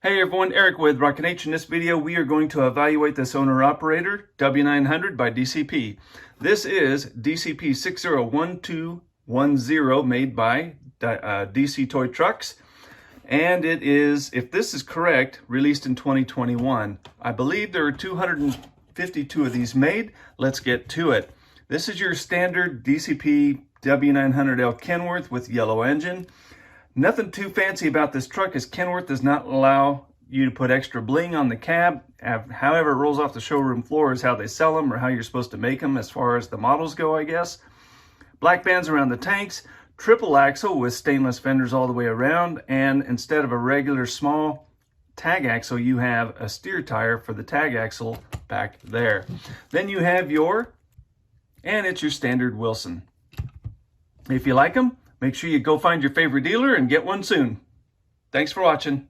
Hey everyone, Eric with Rockin' H. In this video, we are going to evaluate this owner-operator W900 by DCP. This is DCP 601210 made by DC Toy Trucks. And it is, if this is correct, released in 2021. I believe there are 252 of these made. Let's get to it. This is your standard DCP W900L Kenworth with yellow engine. Nothing too fancy about this truck, as Kenworth does not allow you to put extra bling on the cab. However it rolls off the showroom floor is how they sell them, or how you're supposed to make them as far as the models go, I guess. Black bands around the tanks, triple axle with stainless fenders all the way around, and instead of a regular small tag axle, you have a steer tire for the tag axle back there. Then you have it's your standard Wilson. If you like them, make sure you go find your favorite dealer and get one soon. Thanks for watching.